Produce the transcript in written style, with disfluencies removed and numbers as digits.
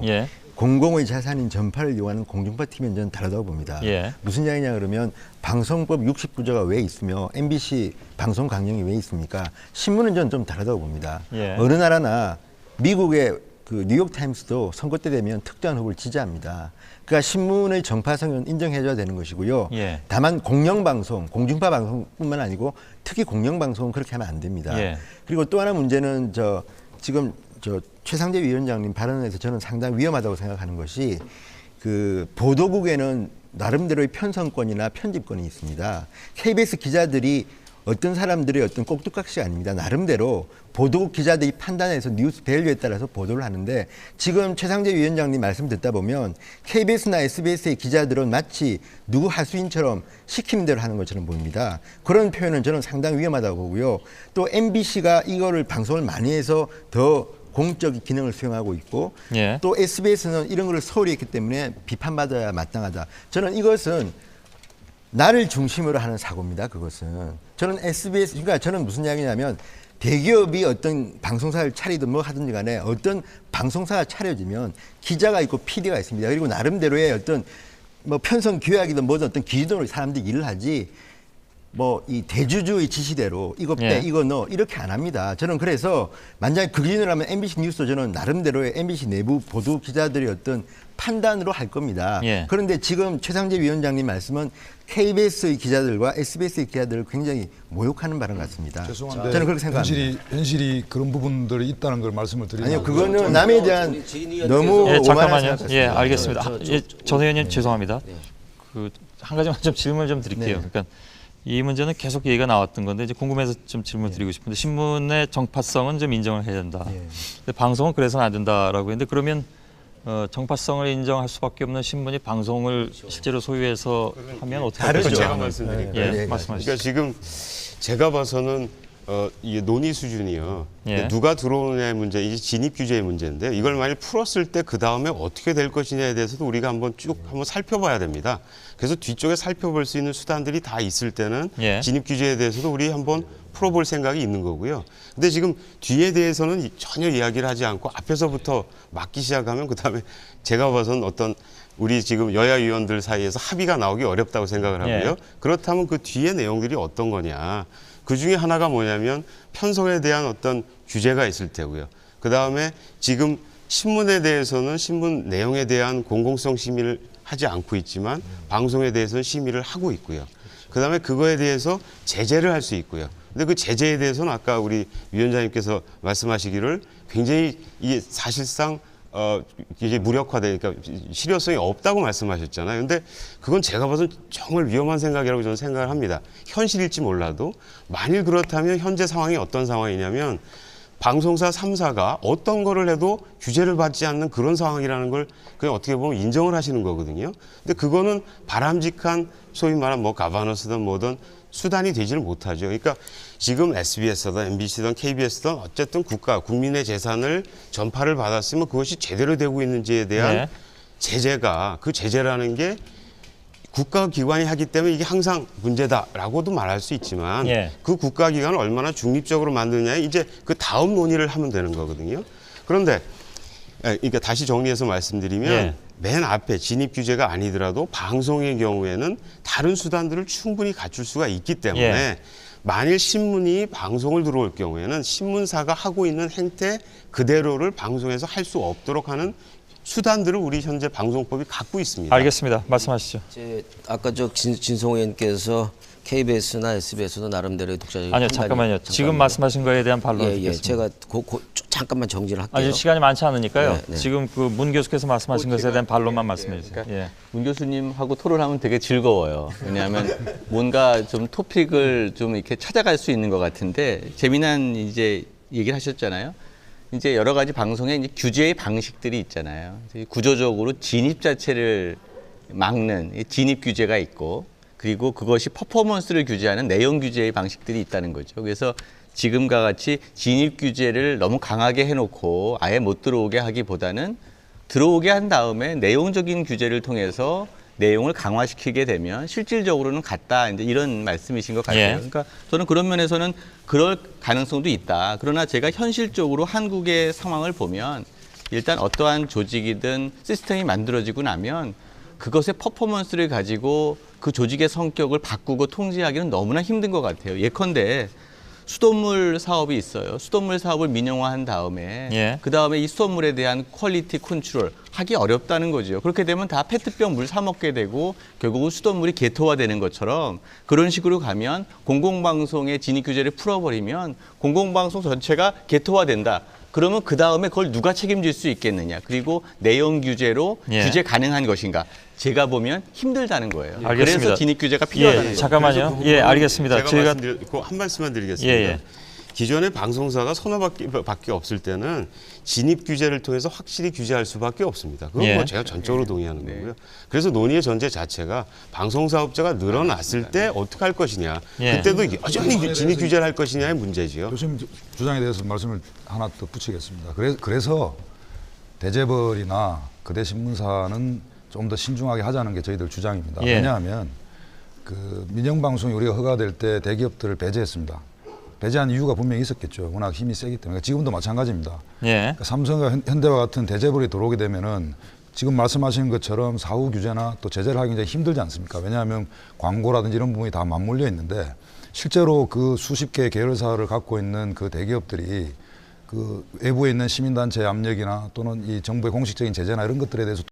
예. 공공의 자산인 전파를 이용하는 공중파 TV는 저는 다르다고 봅니다. 예. 무슨 이야기냐 그러면 방송법 69조가 왜 있으며 MBC 방송 강령이 왜 있습니까? 신문은 저는 좀 다르다고 봅니다. 예. 어느 나라나 미국의 그 뉴욕타임스도 선거 때 되면 특정한 후보를 지지합니다. 그러니까 신문의 정파성은 인정해줘야 되는 것이고요. 예. 다만 공영방송, 공중파 방송뿐만 아니고 특히 공영방송은 그렇게 하면 안 됩니다. 예. 그리고 또 하나 문제는 지금 최상재 위원장님 발언에서 저는 상당히 위험하다고 생각하는 것이 그 보도국에는 나름대로의 편성권이나 편집권이 있습니다. KBS 기자들이 어떤 사람들의 어떤 꼭두각시 아닙니다. 나름대로 보도국 기자들이 판단해서 뉴스 밸류에 따라서 보도를 하는데 지금 최상재 위원장님 말씀 듣다 보면 KBS나 SBS의 기자들은 마치 누구 하수인처럼 시키는 대로 하는 것처럼 보입니다. 그런 표현은 저는 상당히 위험하다고 보고요. 또 MBC가 이거를 방송을 많이 해서 더 공적 기능을 수행하고 있고 예. 또 SBS는 이런 걸 소홀히 했기 때문에 비판받아야 마땅하다. 저는 이것은 나를 중심으로 하는 사고입니다. 그것은. 저는 SBS, 그러니까 저는 무슨 이야기냐면 대기업이 어떤 방송사를 차리든 뭐 하든지 간에 어떤 방송사가 차려지면 기자가 있고 PD가 있습니다. 그리고 나름대로의 어떤 뭐 편성 규약이든 뭐든 어떤 기준으로 사람들이 일을 하지 뭐 이 대주주의 지시대로 이거 빼 예. 이거 넣어 이렇게 안 합니다. 저는 그래서 만약에 그 기준으로 하면 MBC 뉴스도 저는 나름대로의 MBC 내부 보도 기자들의 어떤 판단으로 할 겁니다. 예. 그런데 지금 최상재 위원장님 말씀은 KBS의 기자들과 SBS의 기자들을 굉장히 모욕하는 발언 같습니다. 죄송한데 저는 그렇게 생각합니다. 현실이 그런 부분들이 있다는 걸 말씀을 드리면 아니요, 그거는 남에 대한 너무 예, 오만한 잠깐만요. 생각 예, 같습니다. 알겠습니다. 전 의원님 죄송합니다. 네. 그 한 가지만 좀 질문을 좀 드릴게요. 네. 그러니까 이 문제는 계속 얘기가 나왔던 건데 이제 궁금해서 좀 질문 드리고 싶은데 신문의 정파성은 좀 인정을 해야 된다. 예. 근데 방송은 그래서는 안 된다라고 했는데 그러면 정파성을 인정할 수밖에 없는 신문이 방송을 실제로 소유해서 하면 어떻게 다르죠. 할까요? 제가 말씀드릴까요? 예, 네, 말씀하시죠. 그러니까 지금 제가 봐서는 이게 논의 수준이요. 예. 누가 들어오느냐의 문제, 이제 진입 규제의 문제인데요. 이걸 만약 풀었을 때 그 다음에 어떻게 될 것이냐에 대해서도 우리가 한번 살펴봐야 됩니다. 그래서 뒤쪽에 살펴볼 수 있는 수단들이 다 있을 때는 예. 진입 규제에 대해서도 우리 한번 풀어볼 생각이 있는 거고요. 근데 지금 뒤에 대해서는 전혀 이야기를 하지 않고 앞에서부터 막기 시작하면 그 다음에 제가 봐서는 어떤 우리 지금 여야 의원들 사이에서 합의가 나오기 어렵다고 생각을 하고요. 예. 그렇다면 그 뒤에 내용들이 어떤 거냐. 그 중에 하나가 뭐냐면 편성에 대한 어떤 규제가 있을 테고요. 그 다음에 지금 신문에 대해서는 신문 내용에 대한 공공성 심의를 하지 않고 있지만 방송에 대해서는 심의를 하고 있고요. 그 다음에 그거에 대해서 제재를 할 수 있고요. 근데 그 제재에 대해서는 아까 우리 위원장님께서 말씀하시기를 굉장히 이게 사실상 이제 무력화되니까 실효성이 없다고 말씀하셨잖아요. 근데 그건 제가 봐서는 정말 위험한 생각이라고 저는 생각을 합니다. 현실일지 몰라도 만일 그렇다면 현재 상황이 어떤 상황이냐면 방송사 3사가 어떤 거를 해도 규제를 받지 않는 그런 상황이라는 걸 그냥 어떻게 보면 인정을 하시는 거거든요. 근데 그거는 바람직한 소위 말하는 뭐 가바너스든 뭐든 수단이 되지를 못하죠. 그러니까 지금 SBS든 MBC든 KBS든 어쨌든 국민의 재산을 전파를 받았으면 그것이 제대로 되고 있는지에 대한 네. 제재가 그 제재라는 게 국가기관이 하기 때문에 이게 항상 문제다라고도 말할 수 있지만 예. 그 국가기관을 얼마나 중립적으로 만드냐에 이제 그 다음 논의를 하면 되는 거거든요. 그런데 그러니까 다시 정리해서 말씀드리면 예. 맨 앞에 진입 규제가 아니더라도 방송의 경우에는 다른 수단들을 충분히 갖출 수가 있기 때문에 예. 만일 신문이 방송을 들어올 경우에는 신문사가 하고 있는 행태 그대로를 방송에서 할 수 없도록 하는 수단들을 우리 현재 방송법이 갖고 있습니다. 알겠습니다. 말씀하시죠. 아까 진성 의원께서 KBS나 SBS도 나름대로의 독자적인 아니요, 판단이- 잠깐만요. 지금 말씀하신 거에 대한 반론을 예, 듣겠습니다. 제가 잠깐만 정리를 할게요. 아니 시간이 많지 않으니까요. 네, 네. 지금 그 문 교수께서 말씀하신 것에 대한 반론만 말씀해 주세요. 예. 문 교수님하고 토론하면 되게 즐거워요. 왜냐하면 뭔가 좀 토픽을 좀 이렇게 찾아갈 수 있는 것 같은데 재미난 이제 얘기를 하셨잖아요. 이제 여러 가지 방송에 이제 규제의 방식들이 있잖아요. 구조적으로 진입 자체를 막는 진입 규제가 있고 그리고 그것이 퍼포먼스를 규제하는 내용 규제의 방식들이 있다는 거죠. 그래서 지금과 같이 진입 규제를 너무 강하게 해놓고 아예 못 들어오게 하기보다는 들어오게 한 다음에 내용적인 규제를 통해서 내용을 강화시키게 되면 실질적으로는 같다. 이제 이런 말씀이신 것 같아요. 예. 그러니까 저는 그런 면에서는 그럴 가능성도 있다. 그러나 제가 현실적으로 한국의 상황을 보면 일단 어떠한 조직이든 시스템이 만들어지고 나면 그것의 퍼포먼스를 가지고 그 조직의 성격을 바꾸고 통제하기는 너무나 힘든 것 같아요. 예컨대 수돗물 사업이 있어요. 수돗물 사업을 민영화한 다음에 예. 그 다음에 이 수돗물에 대한 퀄리티 컨트롤 하기 어렵다는 거죠. 그렇게 되면 다 페트병 물 사 먹게 되고 결국은 수돗물이 개토화되는 것처럼 그런 식으로 가면 공공방송의 진입 규제를 풀어버리면 공공방송 전체가 개토화된다. 그러면 그 다음에 그걸 누가 책임질 수 있겠느냐. 그리고 내용 규제로 예. 규제 가능한 것인가. 제가 보면 힘들다는 거예요. 알겠습니다. 그래서 진입 규제가 필요하다는 예, 거죠. 잠깐만요. 예, 알겠습니다. 제가 한 말씀만 드리겠습니다. 예, 예. 기존의 방송사가 서너 밖에 없을 때는 진입 규제를 통해서 확실히 규제할 수밖에 없습니다. 그건 예. 뭐 제가 전적으로 동의하는 거고요. 그래서 논의의 전제 자체가 방송사업자가 늘어났을 때 어떻게 할 것이냐. 예. 그때도 여전히 진입 규제를 할 것이냐의 문제지요. 교수님 주장에 대해서 말씀을 하나 더 붙이겠습니다. 그래서 대재벌이나 거대 신문사는 좀 더 신중하게 하자는 게 저희들 주장입니다. 예. 왜냐하면 그 민영방송이 우리가 허가될 때 대기업들을 배제했습니다. 배제한 이유가 분명히 있었겠죠. 워낙 힘이 세기 때문에. 지금도 마찬가지입니다. 예. 그러니까 삼성과 현대와 같은 대재벌이 들어오게 되면은 지금 말씀하신 것처럼 사후 규제나 또 제재를 하기 굉장히 힘들지 않습니까? 왜냐하면 광고라든지 이런 부분이 다 맞물려 있는데 실제로 그 수십 개의 계열사를 갖고 있는 그 대기업들이 그 외부에 있는 시민단체의 압력이나 또는 이 정부의 공식적인 제재나 이런 것들에 대해서